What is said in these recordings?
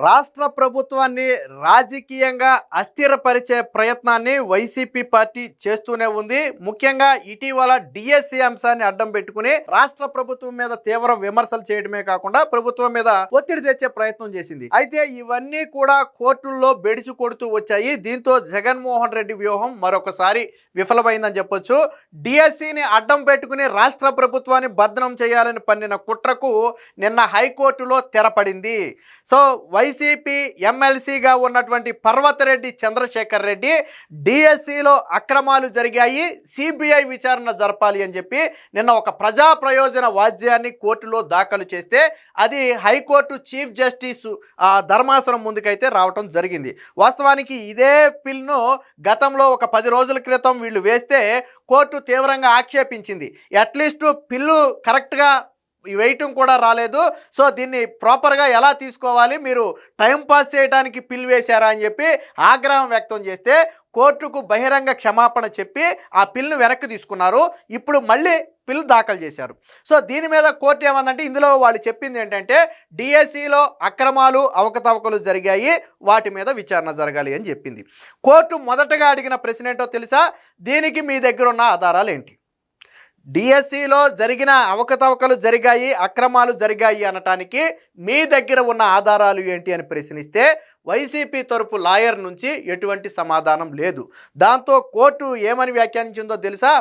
రాష్ట్ర ప్రభుత్వాన్ని రాజకీయంగా అస్థిరపరిచే ప్రయత్నాన్ని వైసీపీ పార్టీ చేస్తూనే ఉంది. ముఖ్యంగా ఇటీవల డిఎస్సి అంశాన్ని అడ్డం పెట్టుకుని రాష్ట్ర ప్రభుత్వం మీద తీవ్ర విమర్శలు చేయడమే కాకుండా ప్రభుత్వం మీద ఒత్తిడి తెచ్చే ప్రయత్నం చేసింది. అయితే ఇవన్నీ కూడా కోర్టుల్లో బెడిసి కొడుతూ వచ్చాయి. దీంతో జగన్మోహన్ రెడ్డి వ్యూహం మరొకసారి విఫలమైందని చెప్పొచ్చు. డిఎస్సిని అడ్డం పెట్టుకుని రాష్ట్ర ప్రభుత్వాన్ని బదనం చేయాలని పన్నిన కుట్రకు నిన్న హైకోర్టులో తెరపడింది. సో వైసీపీ ఎమ్మెల్సీగా ఉన్నటువంటి పర్వతరెడ్డి చంద్రశేఖర్ రెడ్డి డిఎస్సిలో అక్రమాలు జరిగాయి, సిబిఐ విచారణ జరపాలి అని చెప్పి నిన్న ఒక ప్రజా ప్రయోజన వాద్యాన్ని కోర్టులో దాఖలు చేస్తే అది హైకోర్టు చీఫ్ జస్టిస్ ధర్మాసనం ముందుకైతే రావటం జరిగింది. వాస్తవానికి ఇదే పిల్ను గతంలో ఒక 10 రోజుల క్రితం వీళ్ళు వేస్తే కోర్టు తీవ్రంగా ఆక్షేపించింది. అట్లీస్ట్ పిల్లు కరెక్ట్గా వేయటం కూడా రాలేదు, సో దీన్ని ప్రాపర్గా ఎలా తీసుకోవాలి, మీరు టైంపాస్ చేయడానికి పిల్ వేశారా అని చెప్పి ఆగ్రహం వ్యక్తం చేస్తే కోర్టుకు బహిరంగ క్షమాపణ చెప్పి ఆ పిల్ను వెనక్కి తీసుకున్నారు. ఇప్పుడు మళ్ళీ పిల్ దాఖలు చేశారు. సో దీని మీద కోర్టు ఏమందంటే, ఇందులో వాళ్ళు చెప్పింది ఏంటంటే డిఎస్సిలో అక్రమాలు అవకతవకలు జరిగాయి, వాటి మీద విచారణ జరగాలి అని చెప్పింది. కోర్టు మొదటగా అడిగిన ప్రశ్న ఏంటో తెలుసా? దీనికి మీ దగ్గర ఉన్న ఆధారాలు ఏంటి? డిఎస్సిలో జరిగిన అవకతవకలు జరిగాయి, అక్రమాలు జరిగాయి అనటానికి మీ దగ్గర ఉన్న ఆధారాలు ఏంటి అని ప్రశ్నిస్తే వైసీపీ తరపు లాయర్ నుంచి ఎటువంటి సమాధానం లేదు. దాంతో కోర్టు ఏమని వ్యాఖ్యానించిందో తెలుసా?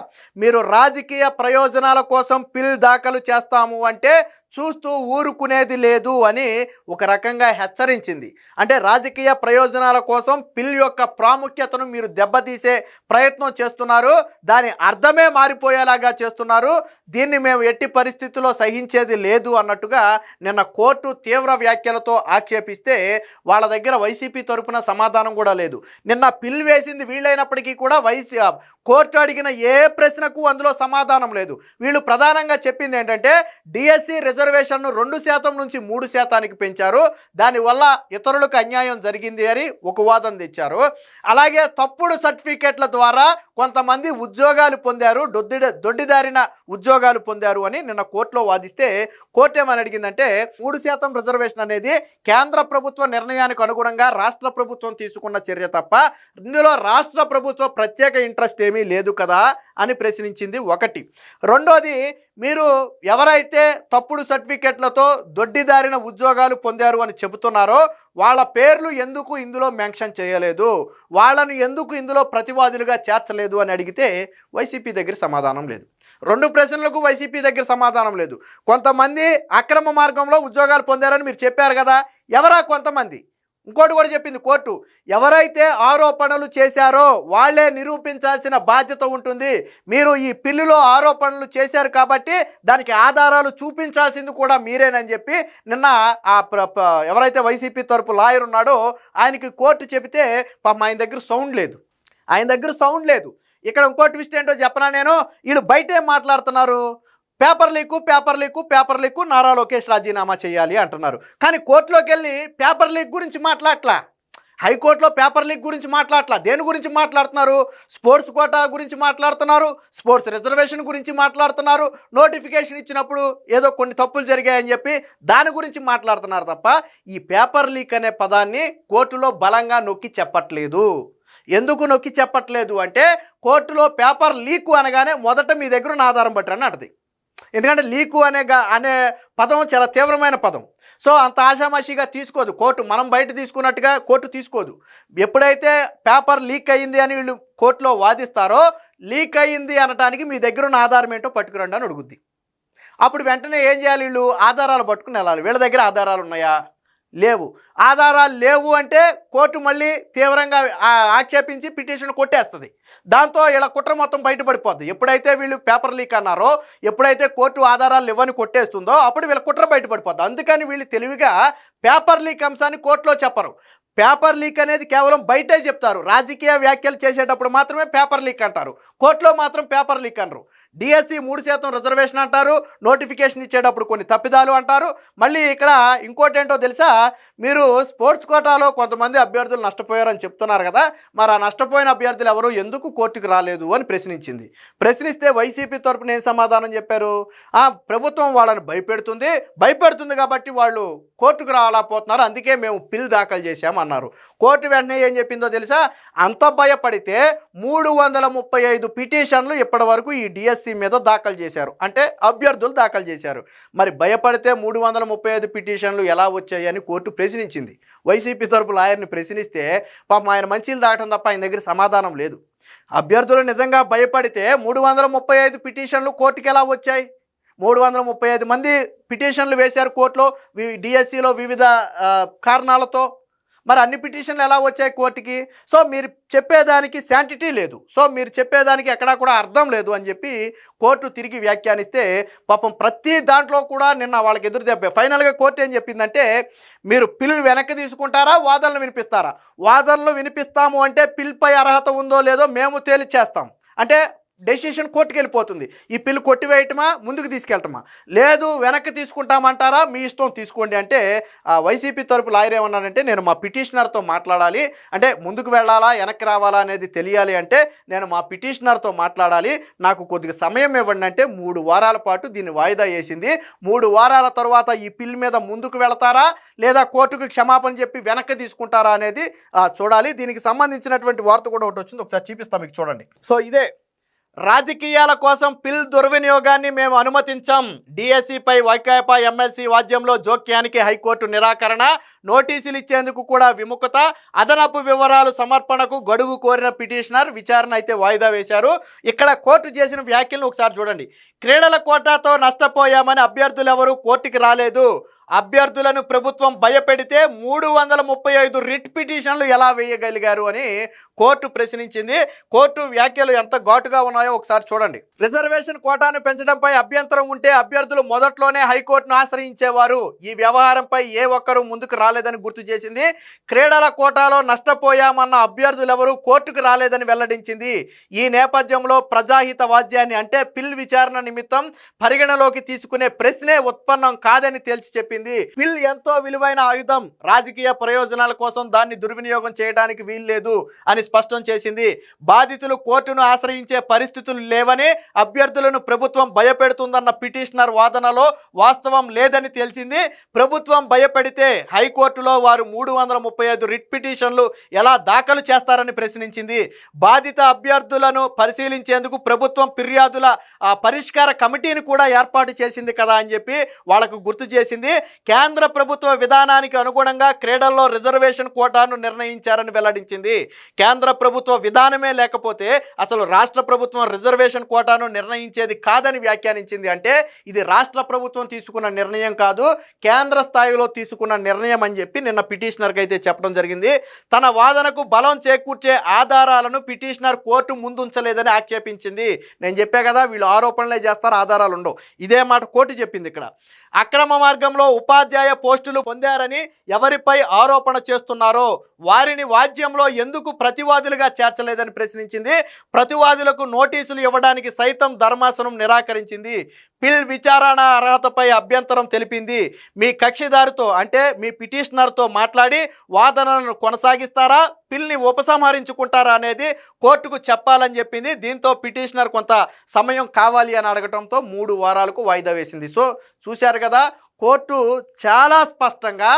మీరు రాజకీయ ప్రయోజనాల కోసం పిల్ దాఖలు చేస్తాము అంటే చూస్తూ ఊరుకునేది లేదు అని ఒక రకంగా హెచ్చరించింది. అంటే రాజకీయ ప్రయోజనాల కోసం పిల్ యొక్క ప్రాముఖ్యతను మీరు దెబ్బతీసే ప్రయత్నం చేస్తున్నారు, దాని అర్థమే మారిపోయేలాగా చేస్తున్నారు, దీన్ని మేము ఎట్టి పరిస్థితుల్లో సహించేది లేదు అన్నట్టుగా నిన్న కోర్టు తీవ్ర వ్యాఖ్యలతో ఆక్షేపిస్తే వాళ్ళ దగ్గర వైసీపీ తరపున సమాధానం కూడా లేదు. నిన్న పిల్ వేసింది వీళ్ళైనప్పటికీ కూడా కోర్టు అడిగిన ఏ ప్రశ్నకు అందులో సమాధానం లేదు. వీళ్ళు ప్రధానంగా చెప్పింది ఏంటంటే డిఎస్సి రిజర్వేషన్ను 2% నుంచి 3%కి పెంచారు, దానివల్ల ఇతరులకు అన్యాయం జరిగింది అని ఒక వాదన తెచ్చారు. అలాగే తప్పుడు సర్టిఫికేట్ల ద్వారా కొంతమంది ఉద్యోగాలు పొందారు, దొడ్డిదారిన ఉద్యోగాలు పొందారు అని నిన్న కోర్టులో వాదిస్తే కోర్టు ఏమని అడిగిందంటే 3% రిజర్వేషన్ అనేది కేంద్ర ప్రభుత్వ నిర్ణయానికి అనుగుణంగా రాష్ట్ర ప్రభుత్వం తీసుకున్న చర్య తప్ప ఇందులో రాష్ట్ర ప్రభుత్వం ప్రత్యేక ఇంట్రెస్ట్ ఏమీ లేదు కదా అని ప్రశ్నించింది ఒకటి. రెండోది, మీరు ఎవరైతే తప్పుడు సర్టిఫికెట్లతో దొడ్డిదారిన ఉద్యోగాలు పొందారు అని చెబుతున్నారో వాళ్ళ పేర్లు ఎందుకు ఇందులో మెన్షన్ చేయలేదు, వాళ్ళను ఎందుకు ఇందులో ప్రతివాదులుగా చేర్చలేదు అని అడిగితే వైసీపీ దగ్గర సమాధానం లేదు. 2 ప్రశ్నలకు వైసీపీ దగ్గర సమాధానం లేదు. కొంతమంది అక్రమ మార్గంలో ఉద్యోగాలు పొందారని మీరు చెప్పారు కదా, ఎవరా కొంతమంది? ఇంకోటి కూడా చెప్పింది కోర్టు, ఎవరైతే ఆరోపణలు చేశారో వాళ్ళే నిరూపించాల్సిన బాధ్యత ఉంటుంది, మీరు ఈ పిల్లులో ఆరోపణలు చేశారు కాబట్టి దానికి ఆధారాలు చూపించాల్సింది కూడా మీరేనని చెప్పి నిన్న ఎవరైతే వైసీపీ తరపు లాయర్ ఉన్నాడో ఆయనకి కోర్టు చెబితే పాపం ఆయన దగ్గర సౌండ్ లేదు. ఇక్కడ ఇంకో ట్విస్ట్ ఏంటో చెప్పనా నేను, వీళ్ళు బయట ఏం మాట్లాడుతున్నారు? పేపర్ లీకు నారా లోకేష్ రాజీనామా చేయాలి అంటున్నారు. కానీ కోర్టులోకి వెళ్ళి పేపర్ లీక్ గురించి మాట్లాడట్లా, హైకోర్టులో పేపర్ లీక్ గురించి మాట్లాడట్లా. దేని గురించి మాట్లాడుతున్నారు? స్పోర్ట్స్ కోటా గురించి మాట్లాడుతున్నారు, స్పోర్ట్స్ రిజర్వేషన్ గురించి మాట్లాడుతున్నారు, నోటిఫికేషన్ ఇచ్చినప్పుడు ఏదో కొన్ని తప్పులు జరిగాయని చెప్పి దాని గురించి మాట్లాడుతున్నారు తప్ప ఈ పేపర్ లీక్ అనే పదాన్ని కోర్టులో బలంగా నొక్కి చెప్పట్లేదు. ఎందుకు నొక్కి చెప్పట్లేదు అంటే కోర్టులో పేపర్ లీకు అనగానే మొదట మీ దగ్గర ఉన్న ఆధారం బట్టి అంటది. ఎందుకంటే లీకు అనే పదం చాలా తీవ్రమైన పదం. సో అంత ఆషామాషిగా తీసుకోదు కోర్టు, మనం బయట తీసుకున్నట్టుగా కోర్టు తీసుకోదు. ఎప్పుడైతే పేపర్ లీక్ అయ్యింది అని వీళ్ళు కోర్టులో వాదిస్తారో లీక్ అయ్యింది అనటానికి మీ దగ్గర ఉన్న ఆధారం ఏంటో పట్టుకురండి అని అడుగుద్ది. అప్పుడు వెంటనే ఏం చేయాలి? వీళ్ళు ఆధారాలు పట్టుకుని వెళ్ళాలి. వీళ్ళ దగ్గర ఆధారాలు ఉన్నాయా? లేవు. ఆధారాలు లేవు అంటే కోర్టు మళ్ళీ తీవ్రంగా ఆక్షేపించి పిటిషన్ కొట్టేస్తుంది. దాంతో ఇలా కుట్ర మొత్తం బయటపడిపోద్ది. ఎప్పుడైతే వీళ్ళు పేపర్ లీక్ అన్నారో, ఎప్పుడైతే కోర్టు ఆధారాలు ఇవ్వని కొట్టేస్తుందో అప్పుడు వీళ్ళ కుట్ర బయటపడిపోద్ది. అందుకని వీళ్ళు తెలివిగా పేపర్ లీక్ అంశాన్ని కోర్టులో చెప్పరు. పేపర్ లీక్ అనేది కేవలం బయటే చెప్తారు. రాజకీయ వ్యాఖ్యలు చేసేటప్పుడు మాత్రమే పేపర్ లీక్ అంటారు, కోర్టులో మాత్రం పేపర్ లీక్ అనరు. డిఎస్సి 3% రిజర్వేషన్ అంటారు, నోటిఫికేషన్ ఇచ్చేటప్పుడు కొన్ని తప్పిదాలు అంటారు. మళ్ళీ ఇక్కడ ఇంకోటి ఏంటో తెలుసా, మీరు స్పోర్ట్స్ కోటాలో కొంతమంది అభ్యర్థులు నష్టపోయారని చెప్తున్నారు కదా, మరి ఆ నష్టపోయిన అభ్యర్థులు ఎవరు ఎందుకు కోర్టుకు రాలేదు అని ప్రశ్నించింది. ప్రశ్నిస్తే వైసీపీ తరపున ఏం సమాధానం చెప్పారు, ప్రభుత్వం వాళ్ళని భయపెడుతుంది కాబట్టి వాళ్ళు కోర్టుకు రాలేకపోతున్నారు, అందుకే మేము పిల్ దాఖలు చేశామన్నారు. కోర్టు వెంటనే ఏం చెప్పిందో తెలుసా, అంత భయపడితే 335 పిటిషన్లు ఇప్పటి వరకు ఈ డిఎస్సి మీద దాఖలు చేశారు, అంటే అభ్యర్థులు దాఖలు చేశారు. మరి భయపడితే 335 పిటిషన్లు ఎలా వచ్చాయని కోర్టు ప్రశ్నించింది. వైసీపీ తరపు లాయర్ని ప్రశ్నిస్తే పాపం ఆయన మంచిలు దాటం తప్ప ఆయన దగ్గర సమాధానం లేదు. అభ్యర్థులు నిజంగా భయపడితే 335 పిటిషన్లు కోర్టుకి ఎలా వచ్చాయి? 335 మంది పిటిషన్లు వేశారు కోర్టులో డిఎస్సిలో వివిధ కారణాలతో. మరి అన్ని పిటిషన్లు ఎలా వచ్చాయి కోర్టుకి? సో మీరు చెప్పేదానికి శాంటిటీ లేదు, సో మీరు చెప్పేదానికి ఎక్కడా కూడా అర్థం లేదు అని చెప్పి కోర్టు తిరిగి వ్యాఖ్యానిస్తే పాపం ప్రతి దాంట్లో కూడా నిన్న వాళ్ళకి ఎదురు దెబ్బ. ఫైనల్గా కోర్టు ఏం చెప్పిందంటే, మీరు పిల్ వెనక్కి తీసుకుంటారా, వాదనలు వినిపిస్తారా? వాదనలు వినిపిస్తాము అంటే పిల్పై అర్హత ఉందో లేదో మేము తేల్చేస్తాం అంటే డెసిషన్ కోర్టుకి వెళ్ళిపోతుంది. ఈ పిల్లు కొట్టివేయటమా, ముందుకు తీసుకెళ్ళటమా, లేదు వెనక్కి తీసుకుంటామంటారా, మీ ఇష్టం తీసుకోండి అంటే వైసీపీ తరపు లాయర్ ఏమన్నారంటే, నేను మా పిటిషనర్తో మాట్లాడాలి, అంటే ముందుకు వెళ్ళాలా వెనక్కి రావాలా అనేది తెలియాలి అంటే నేను మా పిటిషనర్తో మాట్లాడాలి, నాకు కొద్దిగా సమయం ఇవ్వండి అంటే 3 వారాల పాటు దీన్ని వాయిదా వేసింది. 3 వారాల తర్వాత ఈ పిల్ మీద ముందుకు వెళతారా లేదా కోర్టుకు క్షమాపణ చెప్పి వెనక్కి తీసుకుంటారా అనేది చూడాలి. దీనికి సంబంధించినటువంటి వార్త కూడా ఒకటి వచ్చింది, ఒకసారి చూపిస్తాం మీకు, చూడండి. సో ఇదే, రాజకీయాల కోసం పిల్ దుర్వినియోగాన్ని మేము అనుమతించాం, డిఎస్సిపై వైకాపా ఎమ్మెల్సీ వాద్యంలో జోక్యానికి హైకోర్టు నిరాకరణ, నోటీసులు ఇచ్చేందుకు కూడా విముఖత, అదనపు వివరాలు సమర్పణకు గడువు కోరిన పిటిషనర్, విచారణ అయితే వాయిదా వేశారు. ఇక్కడ కోర్టు చేసిన వ్యాఖ్యలను ఒకసారి చూడండి. క్రీడల కోటాతో నష్టపోయామని అభ్యర్థులు ఎవరు కోర్టుకి రాలేదు, అభ్యర్థులను ప్రభుత్వం భయపెడితే 335 రిట్ పిటిషన్లు ఎలా వేయగలిగారు అని కోర్టు ప్రశ్నించింది. కోర్టు వ్యాఖ్యలు ఎంత ఘాటుగా ఉన్నాయో ఒకసారి చూడండి. రిజర్వేషన్ కోటాను పెంచడంపై అభ్యంతరం ఉంటే అభ్యర్థులు మొదట్లోనే హైకోర్టును ఆశ్రయించేవారు, ఈ వ్యవహారంపై ఏ ఒక్కరూ ముందుకు రాలేదని గుర్తు చేసింది. క్రీడల కోటాలో నష్టపోయామన్న అభ్యర్థులు ఎవరు కోర్టుకు రాలేదని వెల్లడించింది. ఈ నేపథ్యంలో ప్రజాహిత వాద్యాన్ని అంటే పిల్ విచారణ నిమిత్తం పరిగణలోకి తీసుకునే ప్రశ్నే ఉత్పన్నం కాదని తేల్చి చెప్పింది. పిల్ ఎంతో విలువైన ఆయుధం, రాజకీయ ప్రయోజనాల కోసం దాన్ని దుర్వినియోగం చేయడానికి వీల్లేదు అని స్పష్టం చేసింది. బాధితులు కోర్టును ఆశ్రయించే పరిస్థితులు లేవని, అభ్యర్థులను ప్రభుత్వం భయపెడుతుందన్న పిటిషనర్ వాదనలో వాస్తవం లేదని తేల్చింది. ప్రభుత్వం భయపెడితే హైకోర్టులో వారు 335 రిట్ పిటిషన్లు ఎలా దాఖలు చేస్తారని ప్రశ్నించింది. బాధిత అభ్యర్థులను పరిశీలించేందుకు ప్రభుత్వం ఫిర్యాదుల పరిష్కార కమిటీని కూడా ఏర్పాటు చేసింది కదా అని చెప్పి వాళ్ళకు గుర్తు చేసింది. కేంద్ర ప్రభుత్వ విధానానికి అనుగుణంగా క్రీడల్లో రిజర్వేషన్ కోటాను నిర్ణయించారని వెల్లడించింది. కేంద్ర ప్రభుత్వ విధానమే లేకపోతే అసలు రాష్ట్ర ప్రభుత్వం రిజర్వేషన్ కోటాను నిర్ణయించేది కాదని వ్యాఖ్యానించింది. అంటే ఇది రాష్ట్ర ప్రభుత్వం తీసుకున్న నిర్ణయం కాదు, కేంద్ర స్థాయిలో తీసుకున్న నిర్ణయం అని చెప్పి నిన్న పిటిషనర్కి అయితే చెప్పడం జరిగింది. తన వాదనకు బలం చేకూర్చే ఆధారాలను పిటిషనర్ కోర్టు ముందుంచలేదని ఆక్షేపించింది. నేను చెప్పా కదా, వీళ్ళు ఆరోపణలే చేస్తారు, ఆధారాలు ఉండవు. ఇదే మాట కోర్టు చెప్పింది. ఇక్కడ అక్రమ మార్గంలో ఉపాధ్యాయ పోస్టులు పొందారని ఎవరిపై ఆరోపణ చేస్తున్నారో వారిని వాద్యంలో ఎందుకు ప్రతివాదులుగా చేర్చలేదని ప్రశ్నించింది. ప్రతివాదులకు నోటీసులు ఇవ్వడానికి సైతం ధర్మాసనం నిరాకరించింది. పిల్ విచారణ అర్హతపై అభ్యంతరం తెలిపింది. మీ కక్షిదారుతో అంటే మీ పిటిషనర్తో మాట్లాడి వాదనలను కొనసాగిస్తారా, పిల్ని ఉపసంహరించుకుంటారా అనేది కోర్టుకు చెప్పాలని చెప్పింది. దీంతో పిటిషనర్ కొంత సమయం కావాలి అని అడగడంతో 3 వారాలకు వాయిదా వేసింది. సో చూశారు కదా, కోర్టు చాలా స్పష్టంగా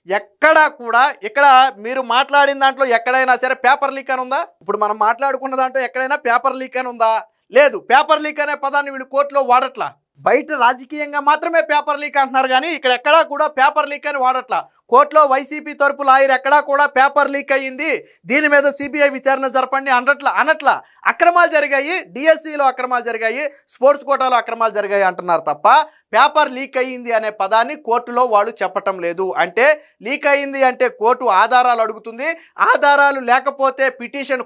ఎక్కడా కూడా ఇక్కడ మీరు మాట్లాడిన దాంట్లో ఎక్కడైనా సరే పేపర్ లీక్ అని ఉందా? ఇప్పుడు మనం మాట్లాడుకున్న దాంట్లో ఎక్కడైనా పేపర్ లీక్ అని ఉందా? లేదు. పేపర్ లీక్ అనే పదాన్ని వీళ్ళు కోర్టులో వాడట్లా. బయట రాజకీయంగా మాత్రమే పేపర్ లీక్ అంటున్నారు, కానీ ఇక్కడ ఎక్కడా కూడా పేపర్ లీక్ అని వాడట్లా. కోర్టులో వైసీపీ తరపు లాయర్ ఎక్కడా కూడా పేపర్ లీక్ అయ్యింది, దీని మీద సిబిఐ విచారణ జరపండి అనట్లా. అక్రమాలు జరిగాయి, డిఎస్సిలో అక్రమాలు జరిగాయి, స్పోర్ట్స్ కోటాలో అక్రమాలు జరిగాయి అంటున్నారు తప్ప పేపర్ లీక్ అయ్యింది అనే పదాన్ని కోర్టులో వాళ్ళు చెప్పటం లేదు. అంటే లీక్ అయ్యింది అంటే కోర్టు ఆధారాలు అడుగుతుంది, ఆధారాలు లేకపోతే పిటిషన్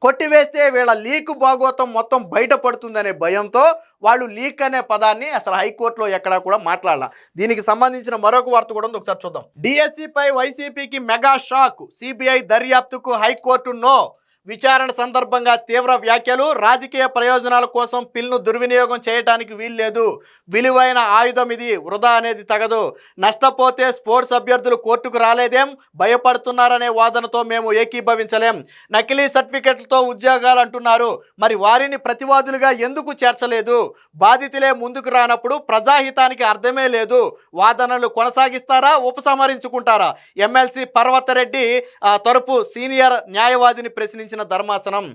కొట్టివేస్తే వీళ్ళ లీక్ భాగోతం మొత్తం బయటపడుతుందనే భయంతో వాళ్ళు లీక్ అనే పదాన్ని అసలు హైకోర్టులో ఎక్కడా కూడా మాట్లాడాల. దీనికి సంబంధించిన మరొక వార్త కూడా ఉంది, ఒకసారి చూద్దాం. డిఎస్సిపై వైసీపీకి మెగా షాక్, సిబిఐ దర్యాప్తుకు హైకోర్టు నో, విచారణ సందర్భంగా తీవ్ర వ్యాఖ్యలు, రాజకీయ ప్రయోజనాల కోసం పిల్ను దుర్వినియోగం చేయడానికి వీల్లేదు, విలువైన ఆయుధం ఇది, వృధా అనేది తగదు, నష్టపోతే స్పోర్ట్స్ అభ్యర్థులు కోర్టుకు రాలేదేం, భయపడుతున్నారనే వాదనతో మేము ఏకీభవించలేం, నకిలీ సర్టిఫికెట్లతో ఉద్యోగాలు అంటున్నారు, మరి వారిని ప్రతివాదులుగా ఎందుకు చేర్చలేదు, బాధితులే ముందుకు రానప్పుడు ప్రజాహితానికి అర్థమే లేదు, వాదనలు కొనసాగిస్తారా ఉపసంహరించుకుంటారా? ఎమ్మెల్సీ పర్వతరెడ్డి తరపు సీనియర్ న్యాయవాదిని ప్రశ్నించిన ధర్మాసనం.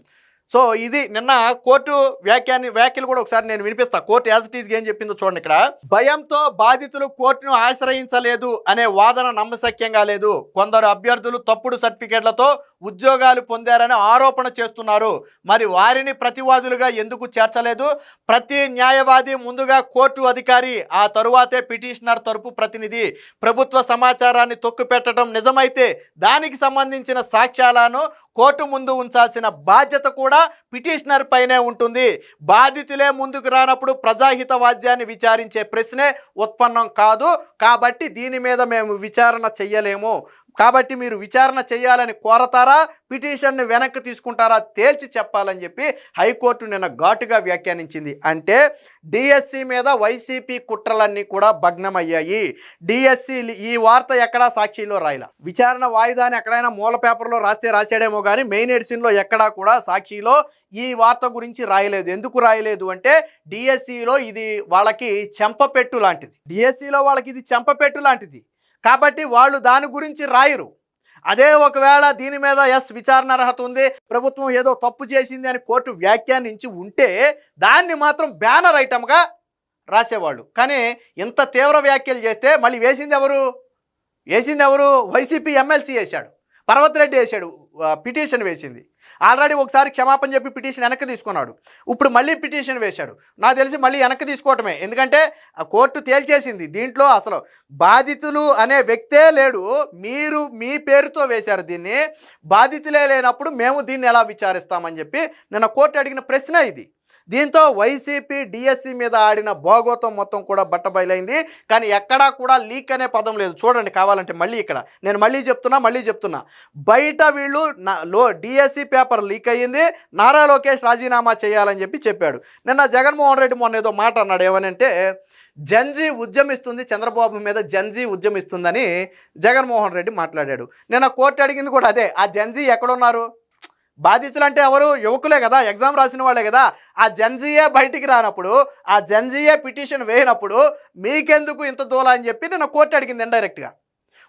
సో ఇది నిన్న కోర్టు వ్యాఖ్యలు కూడా ఒకసారి నేను వినిపిస్తా. కోర్టు యాజ్ ఇట్ ఈజ్ ఏం చెప్పిందో చూడండి. ఇక్కడ భయంతో బాధితులు కోర్టును ఆశ్రయించలేదు అనే వాదన నమ్మశక్యంగా లేదు, కొందరు అభ్యర్థులు తప్పుడు సర్టిఫికేట్లతో ఉద్యోగాలు పొందారని ఆరోపణ చేస్తున్నారు, మరి వారిని ప్రతివాదులుగా ఎందుకు చేర్చలేదు? ప్రతి న్యాయవాది ముందుగా కోర్టు అధికారి, ఆ తరువాతే పిటిషనర్ తరపు ప్రతినిధి. ప్రభుత్వ సమాచారాన్ని తొక్కిపెట్టడం నిజమైతే దానికి సంబంధించిన సాక్ష్యాలను కోర్టు ముందు ఉంచాల్సిన బాధ్యత కూడా పిటిషనర్ పైనే ఉంటుంది. బాధితులే ముందుకు రానప్పుడు ప్రజాహిత వాద్యాన్ని విచారించే ప్రశ్నే ఉత్పన్నం కాదు, కాబట్టి దీని మీద మేము విచారణ చెయ్యలేము, కాబట్టి మీరు విచారణ చేయాలని కోరతారా, పిటిషన్ని వెనక్కి తీసుకుంటారా తేల్చి చెప్పాలని చెప్పి హైకోర్టు నిన్న ఘాటుగా వ్యాఖ్యానించింది. అంటే డిఎస్సి మీద వైసీపీ కుట్రలన్నీ కూడా భగ్నమయ్యాయి. డిఎస్సి ఈ వార్త ఎక్కడా సాక్షిలో రాయలా, విచారణ వాయిదాని ఎక్కడైనా మూల పేపర్లో రాసాడేమో కానీ మెయిన్ ఎడిషన్లో ఎక్కడా కూడా సాక్షిలో ఈ వార్త గురించి రాయలేదు. ఎందుకు రాయలేదు అంటే డిఎస్సిలో ఇది వాళ్ళకి చెంపపెట్టు లాంటిది, డిఎస్సిలో వాళ్ళకి ఇది చెంపపెట్టు లాంటిది, కాబట్టి వాళ్ళు దాని గురించి రాయరు. అదే ఒకవేళ దీని మీద విచారణ అర్హత ఉంది, ప్రభుత్వం ఏదో తప్పు చేసింది అని కోర్టు వ్యాఖ్యానించి ఉంటే దాన్ని మాత్రం బ్యానర్ ఐటమ్గా రాసేవాళ్ళు. కానీ ఇంత తీవ్ర వ్యాఖ్యలు చేస్తే మళ్ళీ వేసింది ఎవరు? వైసీపీ ఎమ్మెల్సీ వేశాడు, పర్వతరెడ్డి వేశాడు, పిటిషన్ వేసింది. ఆల్రెడీ ఒకసారి క్షమాపణ చెప్పి పిటిషన్ వెనక్కి తీసుకున్నాడు, ఇప్పుడు మళ్ళీ పిటిషన్ వేశాడు. నాకు తెలిసి మళ్ళీ వెనక్కి తీసుకోవటమే, ఎందుకంటే ఆ కోర్టు తేల్చేసింది దీంట్లో అసలు బాధితులు అనే వ్యక్తే లేడు, మీరు మీ పేరుతో వేశారు దీన్ని, బాధితులే లేనప్పుడు మేము దీన్ని ఎలా విచారిస్తామని చెప్పి నిన్న కోర్టు అడిగిన ప్రశ్న ఇది. దీంతో వైసీపీ డిఎస్సి మీద ఆడిన భోగోతం మొత్తం కూడా బట్టబయలైంది. కానీ ఎక్కడా కూడా లీక్ అనే పదం లేదు. చూడండి కావాలంటే మళ్ళీ ఇక్కడ నేను మళ్ళీ చెప్తున్నా, బయట వీళ్ళు డిఎస్సి పేపర్ లీక్ అయ్యింది, నారా లోకేష్ రాజీనామా చేయాలని చెప్పాడు. నిన్న జగన్మోహన్ రెడ్డి మొన్న ఏదో మాట అన్నాడు, ఏమనంటే జంజీ ఉద్యమిస్తుంది, చంద్రబాబు మీద జంజీ ఉద్యమిస్తుందని జగన్మోహన్ రెడ్డి మాట్లాడాడు. నిన్న కోర్టు అడిగింది కూడా అదే, ఆ జంజీ ఎక్కడున్నారు? బాధితులు అంటే ఎవరు? యువకులే కదా, ఎగ్జామ్ రాసిన వాళ్ళే కదా. ఆ జంజీయే బయటికి రానప్పుడు, ఆ జంజీయే పిటిషన్ వేయనప్పుడు మీకెందుకు ఇంత దూల అని చెప్పి నేను కోర్టు అడిగింది ఇండైరెక్ట్గా.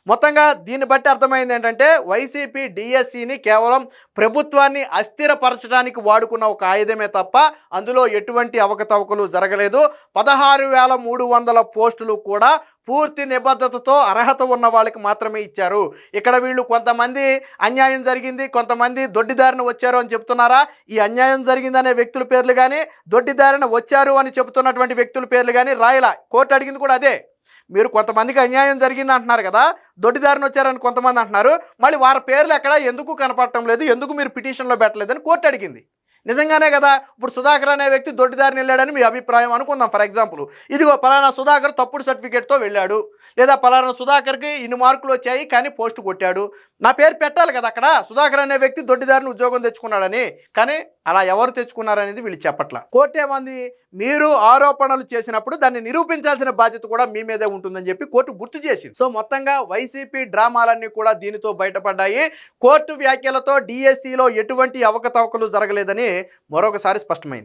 మొత్తంగా దీన్ని బట్టి అర్థమైంది ఏంటంటే వైసీపీ డిఎస్సిని కేవలం ప్రభుత్వాన్ని అస్థిరపరచడానికి వాడుకున్న ఒక ఆయుధమే తప్ప అందులో ఎటువంటి అవకతవకలు జరగలేదు. 16,300 పోస్టులు కూడా పూర్తి నిబద్ధతతో అర్హత ఉన్న వాళ్ళకి మాత్రమే ఇచ్చారు. ఇక్కడ వీళ్ళు కొంతమంది అన్యాయం జరిగింది, కొంతమంది దొడ్డిదారిన వచ్చారు అని చెప్తున్నారా? ఈ అన్యాయం జరిగిందనే వ్యక్తుల పేర్లు కానీ, దొడ్డిదారిన వచ్చారు అని చెబుతున్నటువంటి వ్యక్తుల పేర్లు కానీ రాయలా. కోర్టు అడిగింది కూడా అదే. మీరు కొంతమందికి అన్యాయం జరిగింది అంటున్నారు కదా, దొడ్డిదారిని వచ్చారని కొంతమంది అంటున్నారు, మళ్ళీ వారి పేర్లు ఎక్కడ ఎందుకు కనపడటం లేదు, ఎందుకు మీరు పిటిషన్లో పెట్టలేదని కోర్టు అడిగింది. నిజంగానే కదా, ఇప్పుడు సుధాకర్ అనే వ్యక్తి దొడ్డిదారిని వెళ్ళాడని మీ అభిప్రాయం అనుకుందాం. ఫర్ ఎగ్జాంపుల్, ఇదిగో పలానా సుధాకర్ తప్పుడు సర్టిఫికేట్తో వెళ్ళాడు, లేదా పలానా సుధాకర్కి ఇన్ని మార్కులు వచ్చాయి కానీ పోస్టు కొట్టాడు, నా పేరు పెట్టాలి కదా అక్కడ, సుధాకర్ అనే వ్యక్తి దొడ్డిదారిని ఉద్యోగం తెచ్చుకున్నాడని. కానీ అలా ఎవరు తెచ్చుకున్నారనేది వీళ్ళు చెప్పట్ల. కోర్టు ఏమంది, మీరు ఆరోపణలు చేసినప్పుడు దాన్ని నిరూపించాల్సిన బాధ్యత కూడా మీ మీదే ఉంటుందని చెప్పి కోర్టు గుర్తు చేసింది. సో మొత్తంగా వైసీపీ డ్రామాలన్నీ కూడా దీనితో బయటపడ్డాయి. కోర్టు వ్యాఖ్యలతో డిఎస్సిలో ఎటువంటి అవకతవకలు జరగలేదని మరొకసారి స్పష్టమైంది.